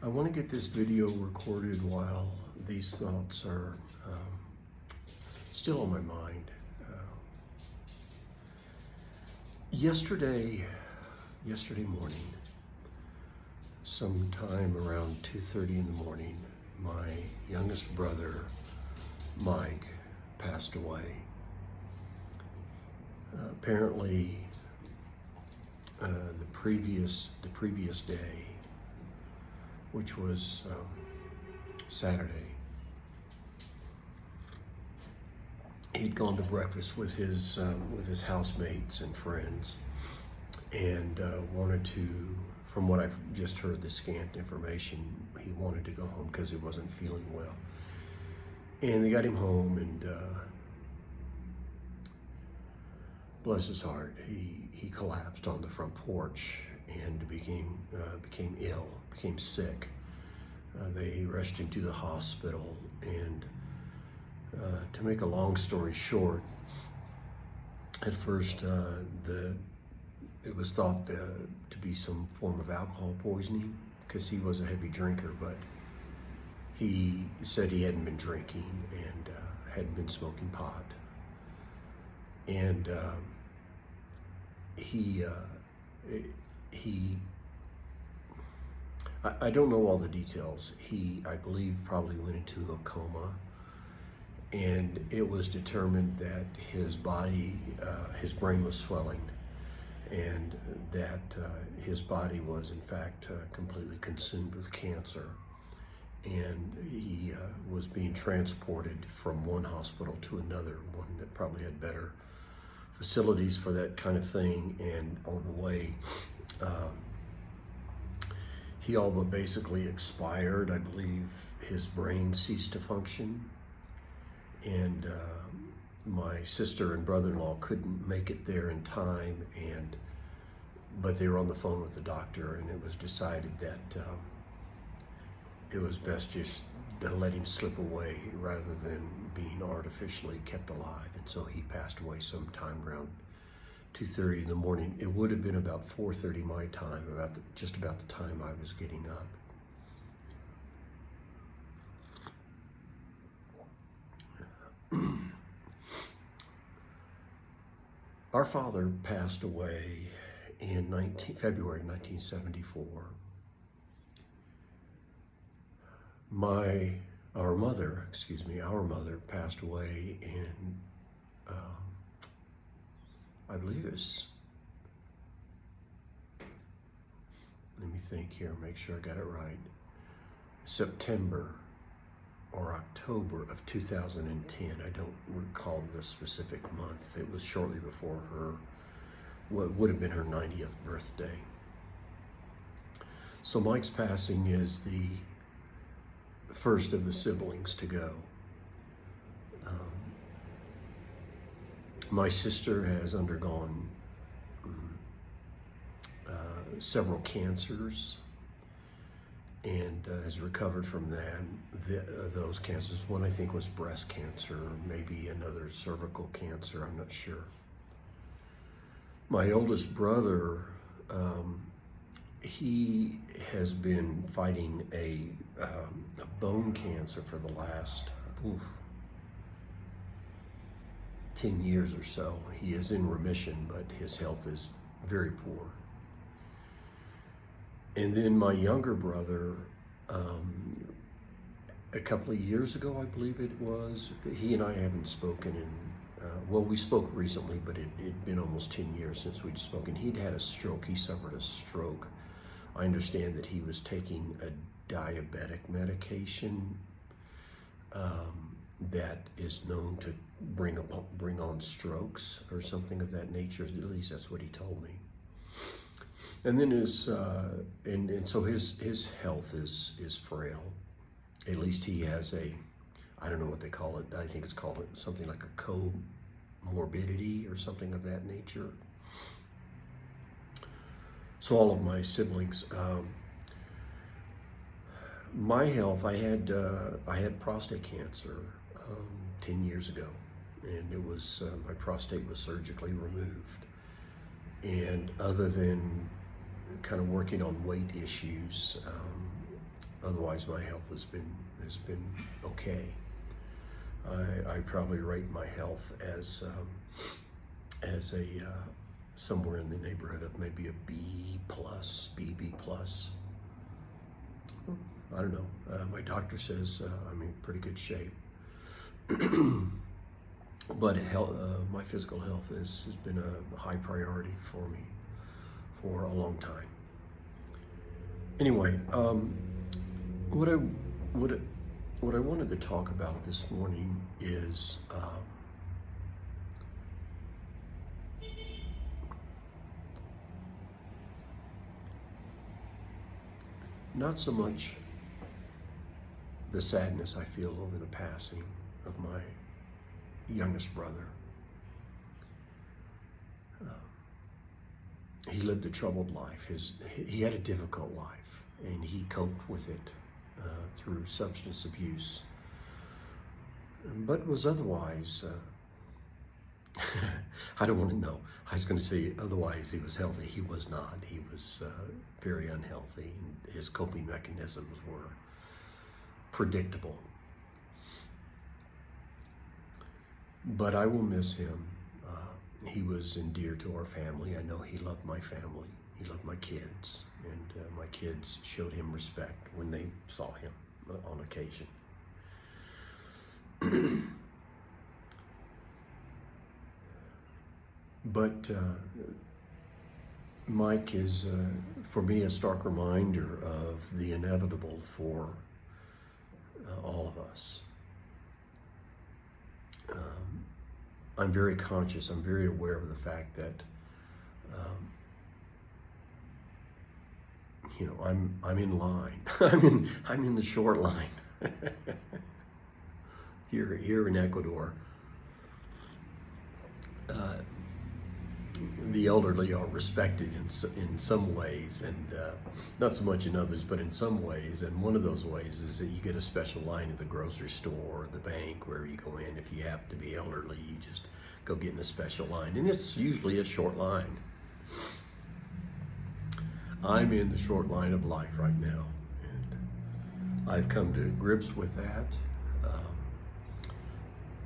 I want to get this video recorded while these thoughts are still on my mind. Yesterday morning, sometime around 2:30 in the morning, my youngest brother, Mike, passed away. Apparently, the previous day, which was Saturday, he'd gone to breakfast with his housemates and friends, and wanted to, from what I've just heard, the scant information, he wanted to go home because he wasn't feeling well. And they got him home, and bless his heart, he collapsed on the front porch and became ill, became sick. They rushed him to the hospital, and to make a long story short, at first it was thought to be some form of alcohol poisoning because he was a heavy drinker, but he said he hadn't been drinking and hadn't been smoking pot. And I don't know all the details. I believe, probably went into a coma, and it was determined that his body, his brain was swelling, and that his body was in fact completely consumed with cancer. And he was being transported from one hospital to another, one that probably had better facilities for that kind of thing. And on the way, he all but basically expired. I believe his brain ceased to function. And my sister and brother-in-law couldn't make it there in time, but they were on the phone with the doctor, and it was decided that it was best just to let him slip away rather than being artificially kept alive. And so he passed away sometime around 2:30 in the morning. It would have been about 4:30 my time, just about the time I was getting up. Our father passed away in February 1974. Our mother passed away in, I believe it's, let me think here, make sure I got it right, September or October of 2010. I don't recall the specific month. It was shortly before what would have been her 90th birthday. So Mike's passing is the first of the siblings to go. My sister has undergone several cancers and has recovered from those cancers. One I think was breast cancer, maybe another cervical cancer, I'm not sure. My oldest brother, he has been fighting a bone cancer for the last 10 years or so. He is in remission, but his health is very poor. And then my younger brother, a couple of years ago, I believe it was, he and I haven't spoken in, we spoke recently, but it'd been almost 10 years since we'd spoken. He'd had a stroke. He suffered a stroke. I understand that he was taking a diabetic medication that is known to bring on strokes or something of that nature. At least that's what he told me. And then so his health is frail. At least he has I don't know what they call it. I think it's called something like a comorbidity or something of that nature. So all of my siblings, my health, I had prostate cancer 10 years ago, and it was my prostate was surgically removed. And other than kind of working on weight issues, Otherwise, my health has been okay. I probably rate my health as a somewhere in the neighborhood of maybe a B plus, BB plus. I don't know. My doctor says I'm in pretty good shape. But my physical health has been a high priority for me for a long time. Anyway, what I wanted to talk about this morning is not so much the sadness I feel over the passing of my youngest brother. He lived a troubled life. He had a difficult life, and he coped with it through substance abuse, but was otherwise, I don't want to know. I was going to say otherwise he was healthy. He was not. He was very unhealthy, and his coping mechanisms were predictable. But I will miss him. He was endeared to our family. I know he loved my family. He loved my kids, and my kids showed him respect when they saw him on occasion. But Mike is, for me, a stark reminder of the inevitable for all of us. I'm very conscious, I'm very aware of the fact that, I'm in line. I'm in the short line here in Ecuador. The elderly are respected in some ways, and not so much in others, but in some ways. And one of those ways is that you get a special line at the grocery store or the bank, where you go in. If you happen to be elderly, you just go get in a special line, and it's usually a short line. I'm in the short line of life right now, and I've come to grips with that.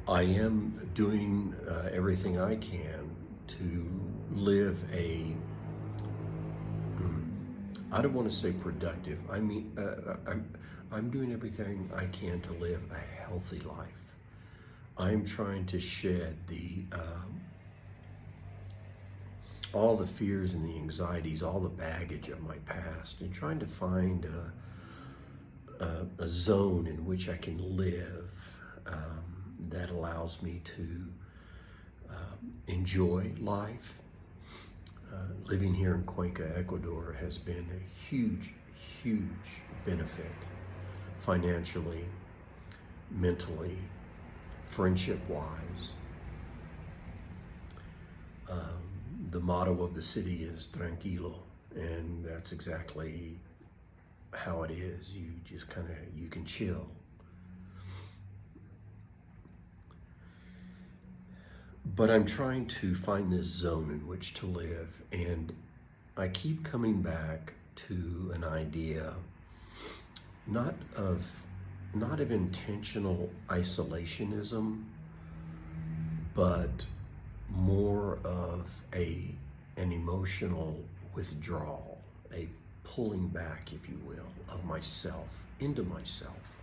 I am doing everything I can to live I don't want to say productive. I mean, I'm doing everything I can to live a healthy life. I'm trying to shed all the fears and the anxieties, all the baggage of my past, and trying to find a zone in which I can live that allows me to enjoy life. Living here in Cuenca, Ecuador has been a huge, huge benefit financially, mentally, friendship-wise. The motto of the city is tranquilo, and that's exactly how it is. You just you can chill. But I'm trying to find this zone in which to live, and I keep coming back to an idea, not of intentional isolationism, but more of an emotional withdrawal, a pulling back, if you will, of myself into myself.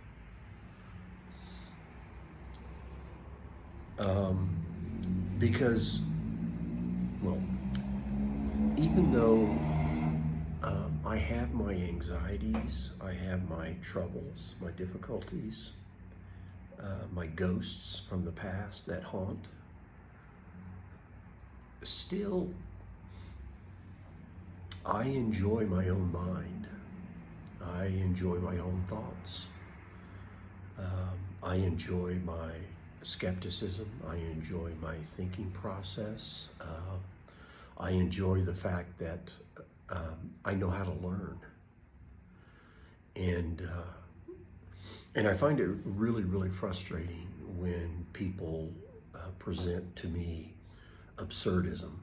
Because, well, even though I have my anxieties, I have my troubles, my difficulties, my ghosts from the past that haunt, still, I enjoy my own mind. I enjoy my own thoughts. I enjoy my skepticism. I enjoy my thinking process. I enjoy the fact that I know how to learn. And I find it really, really frustrating when people present to me absurdism.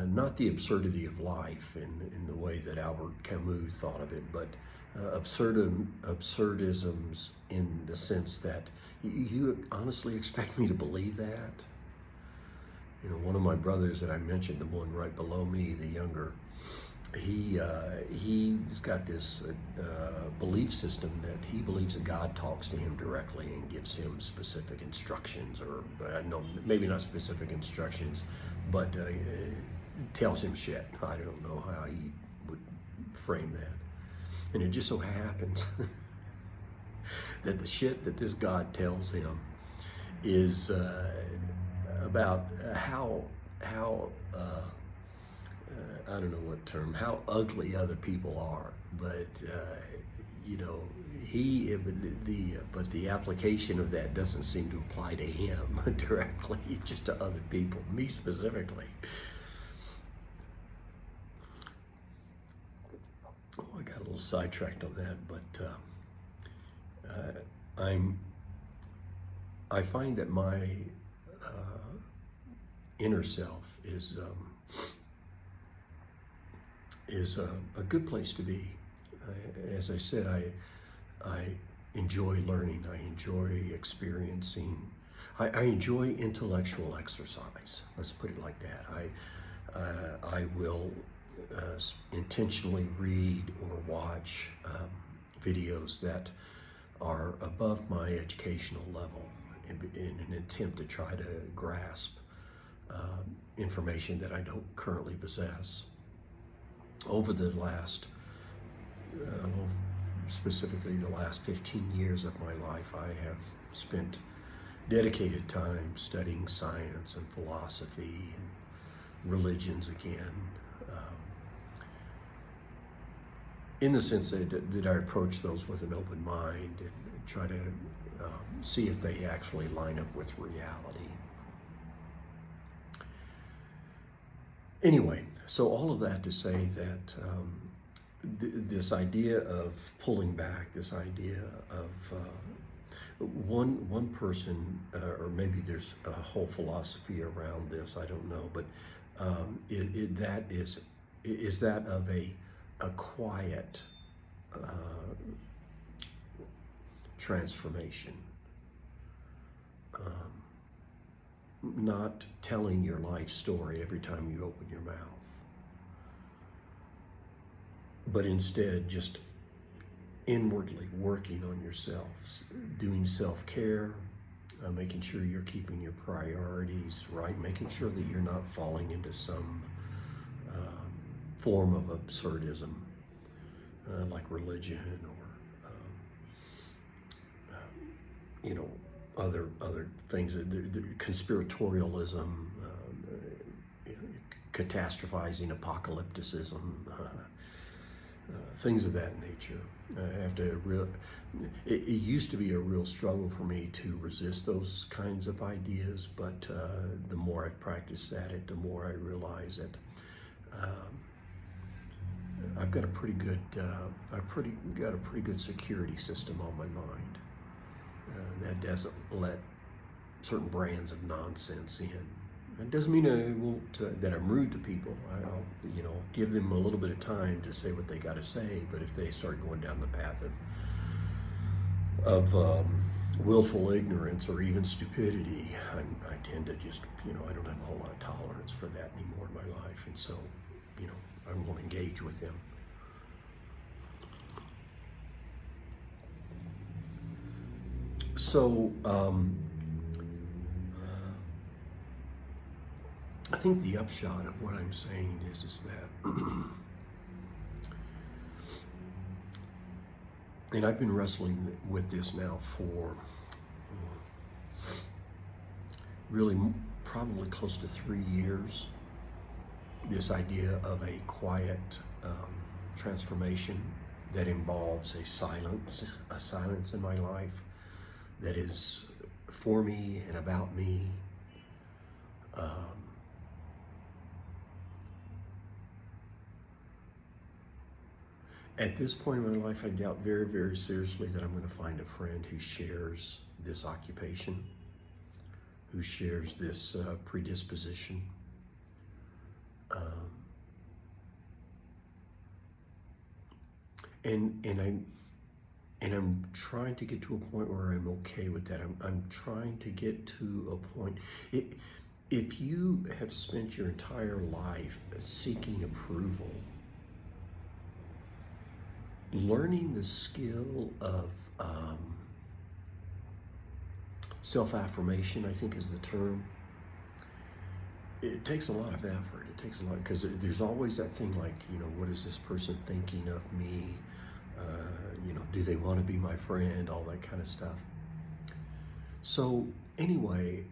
not the absurdity of life in the way that Albert Camus thought of it, but absurdisms in the sense that you honestly expect me to believe that? You know, one of my brothers that I mentioned, the one right below me, the younger, he's got this belief system that he believes that God talks to him directly and gives him specific instructions, or no, maybe not specific instructions, but tells him shit. I don't know how he would frame that. And it just so happens that the shit that this God tells him is about how I don't know what term, how ugly other people are, but you know, but the application of that doesn't seem to apply to him directly, just to other people, me specifically. Oh, I got a little sidetracked on that, but I find that my inner self is a good place to be. As I said, I enjoy learning. I enjoy experiencing. I enjoy intellectual exercise. Let's put it like that. I will intentionally read or watch videos that are above my educational level in an attempt to try to grasp information that I don't currently possess. Over the last, specifically the last 15 years of my life, I have spent dedicated time studying science and philosophy and religions again, in the sense that I approach those with an open mind and try to see if they actually line up with reality. Anyway, so all of that to say that this idea of pulling back, this idea of one person, or maybe there's a whole philosophy around this, I don't know, but is that of a quiet transformation. Not telling your life story every time you open your mouth, but instead just inwardly working on yourself, doing self-care, making sure you're keeping your priorities right, making sure that you're not falling into some form of absurdism, like religion or you know, other things, conspiratorialism, catastrophizing, apocalypticism, things of that nature. I have to it used to be a real struggle for me to resist those kinds of ideas, but the more I've practiced at it, the more I realize that I've got a pretty good security system on my mind that doesn't let certain brands of nonsense in. That doesn't mean I won't that I'm rude to people. I'll give them a little bit of time to say what they got to say. But if they start going down the path of willful ignorance or even stupidity, I tend to just I don't have a whole lot of tolerance for that anymore in my life, and so I won't engage with them. So I think the upshot of what I'm saying is that, and I've been wrestling with this now for really probably close to 3 years, this idea of a quiet transformation that involves a silence in my life that is for me and about me. At this point in my life, I doubt very, very seriously that I'm going to find a friend who shares this occupation, who shares this predisposition. Um, and I'm trying to get to a point where I'm okay with that. I'm trying to get to a point. If you have spent your entire life seeking approval, learning the skill of self-affirmation, I think is the term. It takes a lot of effort. It takes a lot, because there's always that thing like, what is this person thinking of me? Do they want to be my friend? All that kind of stuff. So anyway,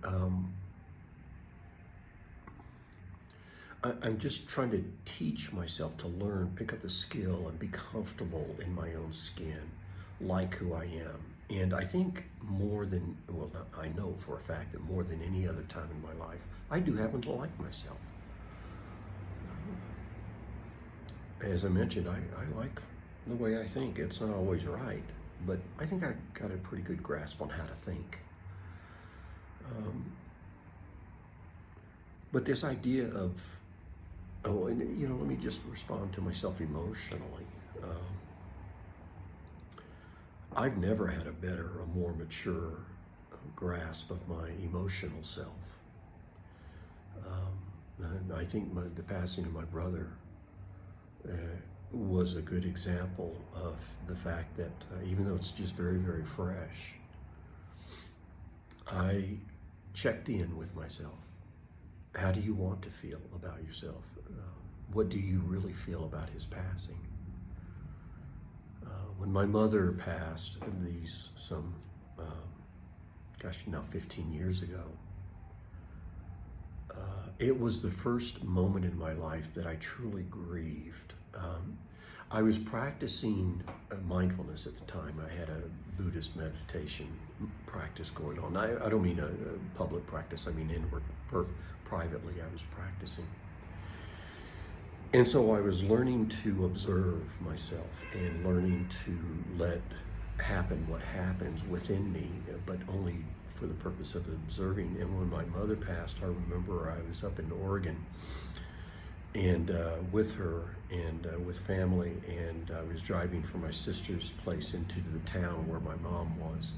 I'm just trying to teach myself to learn, pick up the skill, and be comfortable in my own skin, like who I am. And I think I know for a fact that more than any other time in my life, I do happen to like myself. As I mentioned, I like the way I think. It's not always right, but I think I got a pretty good grasp on how to think. But this idea of, let me just respond to myself emotionally. I've never had a better, a more mature grasp of my emotional self. And I think the passing of my brother was a good example of the fact that even though it's just very, very fresh, I checked in with myself. How do you want to feel about yourself? What do you really feel about his passing? When my mother passed, now 15 years ago, it was the first moment in my life that I truly grieved. I was practicing mindfulness at the time. I had a Buddhist meditation practice going on. I don't mean a public practice, I mean inward, privately I was practicing. And so I was learning to observe myself and learning to let happen what happens within me, but only for the purpose of observing. And when my mother passed, I remember I was up in Oregon and with her and with family, and I was driving from my sister's place into the town where my mom was.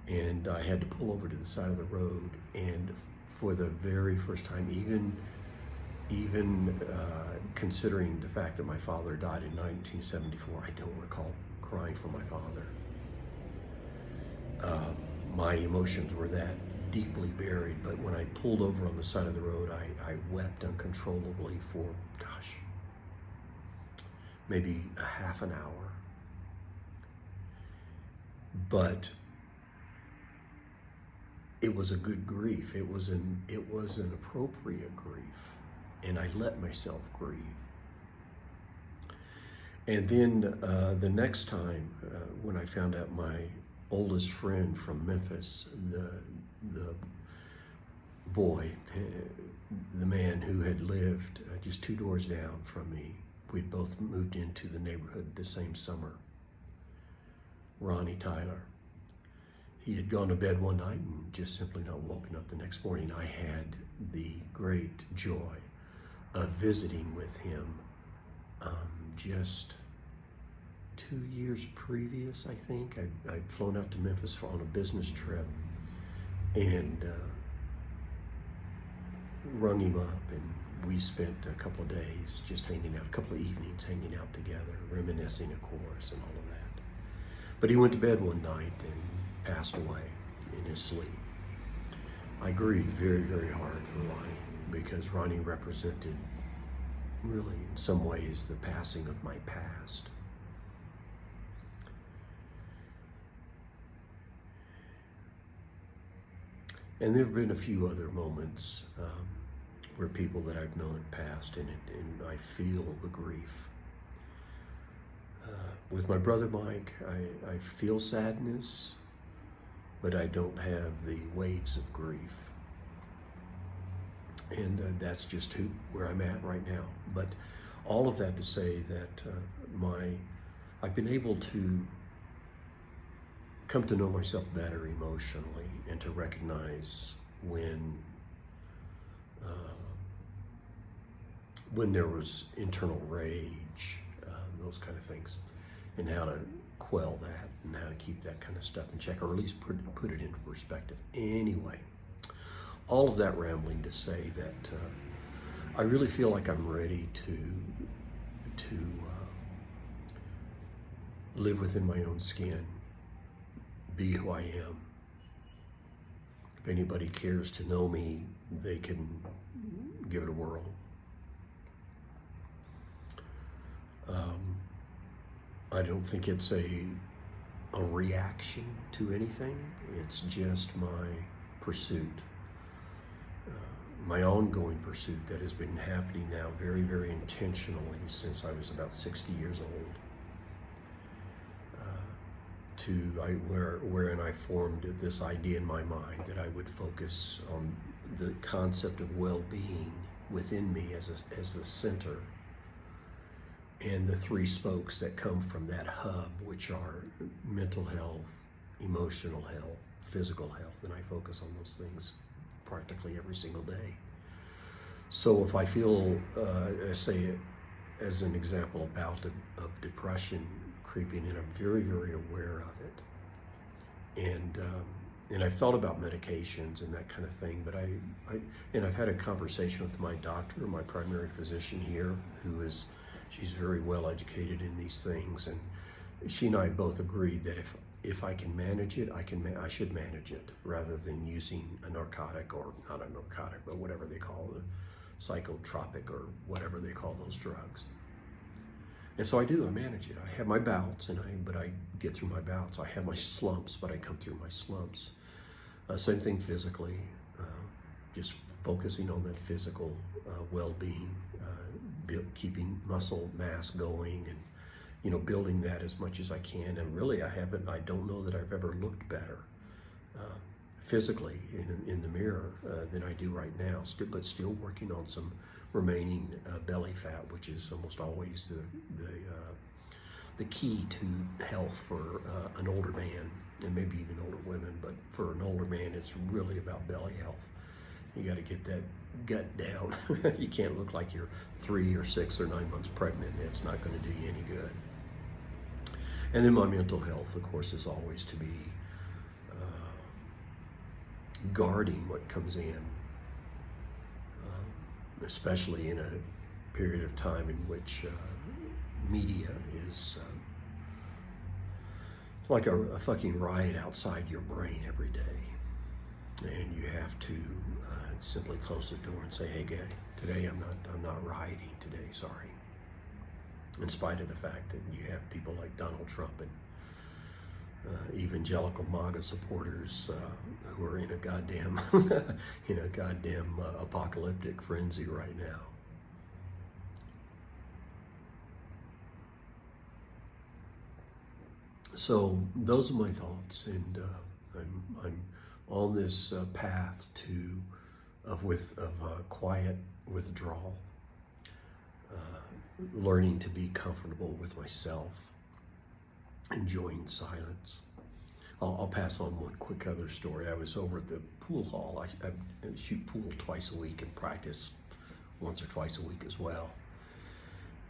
And I had to pull over to the side of the road, and for the very first time, even considering the fact that my father died in 1974, I don't recall crying for my father. My emotions were that deeply buried, but when I pulled over on the side of the road, I wept uncontrollably for, maybe a half an hour. But it was a good grief. It was an appropriate grief, and I let myself grieve. And then the next time, when I found out my oldest friend from Memphis, the boy, the man who had lived just 2 doors down from me, we'd both moved into the neighborhood the same summer, Ronnie Tyler. He had gone to bed one night and just simply not woken up the next morning. I had the great joy of visiting with him just 2 years previous, I think. I'd flown out to Memphis on a business trip and rung him up, and we spent a couple of days just hanging out, a couple of evenings hanging out together, reminiscing, of course, and all of that. But he went to bed one night and passed away in his sleep. I grieved very, very hard for Ronnie, because Ronnie represented, really, in some ways, the passing of my past. And there have been a few other moments where people that I've known have passed, and I feel the grief. With my brother Mike, I feel sadness, but I don't have the waves of grief. And that's just where I'm at right now. But all of that to say that I've been able to come to know myself better emotionally, and to recognize when when there was internal rage, those kind of things, and how to quell that and how to keep that kind of stuff in check, or at least put it into perspective. Anyway, all of that rambling to say that I really feel like I'm ready to live within my own skin, be who I am. If anybody cares to know me, they can give it a whirl. I don't think it's a reaction to anything. It's just my pursuit, my ongoing pursuit that has been happening now very, very intentionally since I was about 60 years old. Wherein I formed this idea in my mind that I would focus on the concept of well-being within me as the center, and the three spokes that come from that hub, which are mental health, emotional health, physical health, and I focus on those things practically every single day. So if I feel, say, as an example, a bout of depression creeping in, I'm very, very aware of it. And I've thought about medications and that kind of thing, but I've had a conversation with my doctor, my primary physician here, she's very well educated in these things, and she and I both agreed that if I can manage it, I should manage it rather than using a narcotic, or not a narcotic, but whatever they call the psychotropic or whatever they call those drugs. And so I manage it. I have my bouts, but I get through my bouts. I have my slumps, but I come through my slumps. Same thing physically, just focusing on that physical well-being, keeping muscle mass going, and building that as much as I can. And really, I don't know that I've ever looked better physically in the mirror than I do right now, but still working on some remaining belly fat, which is almost always the key to health for an older man, and maybe even older women. But for an older man, it's really about belly health. You got to get that gut down. You can't look like you're 3 or 6 or 9 months pregnant. It's not going to do you any good. And then my mental health, of course, is always to be guarding what comes in, especially in a period of time in which media is like a fucking riot outside your brain every day. And you have to simply close the door and say, hey, guy, today I'm not rioting today, sorry. In spite of the fact that you have people like Donald Trump and evangelical MAGA supporters who are in a goddamn apocalyptic frenzy right now. So those are my thoughts, and I'm on this path of quiet withdrawal, learning to be comfortable with myself, enjoying silence. I'll pass on one quick other story. I was over at the pool hall. I shoot pool twice a week and practice once or twice a week as well.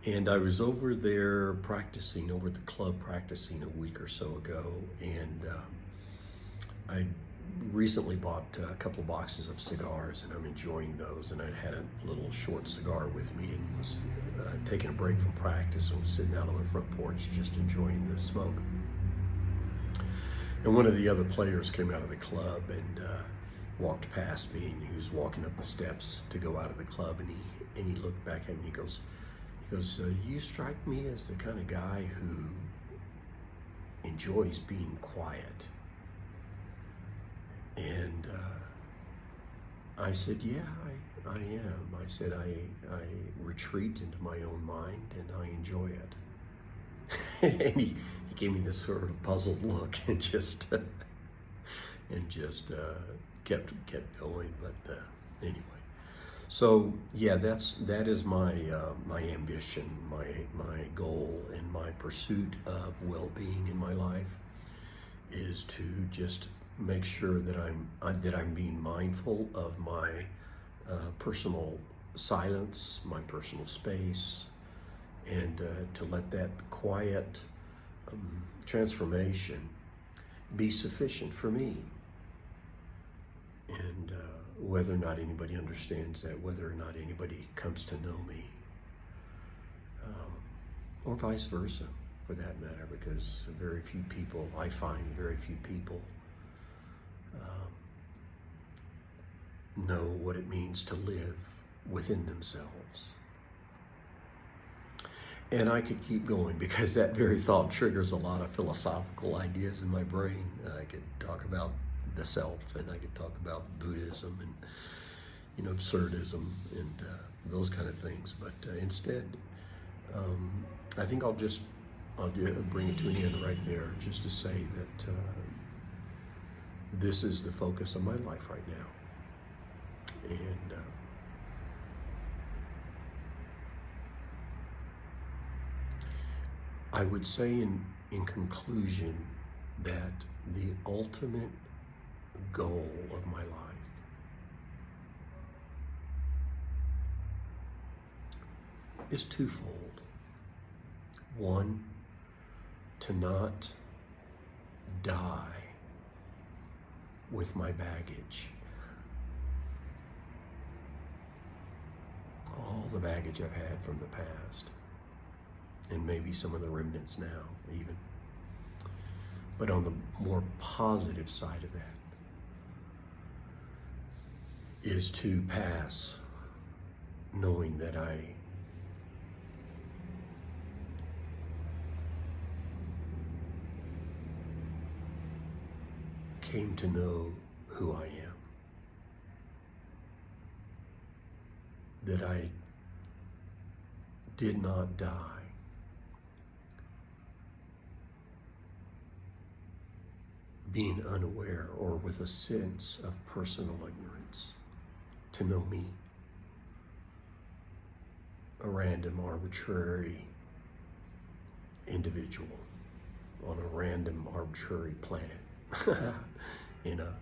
And I was over there practicing, over at the club practicing a week or so ago, and I recently bought a couple of boxes of cigars, and I'm enjoying those. And I had a little short cigar with me and was taking a break from practice and was sitting out on the front porch just enjoying the smoke. And one of the other players came out of the club and walked past me, and he was walking up the steps to go out of the club, and he looked back at me and he goes, you strike me as the kind of guy who enjoys being quiet. And I said, yeah, I am. I said, I retreat into my own mind and I enjoy it. And he gave me this sort of puzzled look and just kept going. But anyway, so yeah, that is my my ambition, my goal, and my pursuit of well-being in my life is to just make sure that I'm being mindful of my personal silence, my personal space, and to let that quiet transformation be sufficient for me. And whether or not anybody understands that, whether or not anybody comes to know me, or vice versa for that matter, because very few people, I find very few people know what it means to live within themselves. And I could keep going because that very thought triggers a lot of philosophical ideas in my brain. I could talk about the self, and I could talk about Buddhism and absurdism and those kind of things. But instead, I think I'll bring it to an end right there, just to say that this is the focus of my life right now. And I would say in conclusion that the ultimate goal of my life is twofold. One, to not die with my baggage. All the baggage I've had from the past, and maybe some of the remnants now even. But on the more positive side of that is to pass knowing that I came to know who I am. That I did not die being unaware or with a sense of personal ignorance, to know me, a random, arbitrary individual on a random, arbitrary planet in a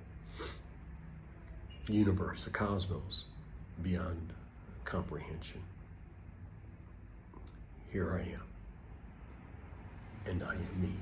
universe, a cosmos beyond comprehension. Here I am, and I am me.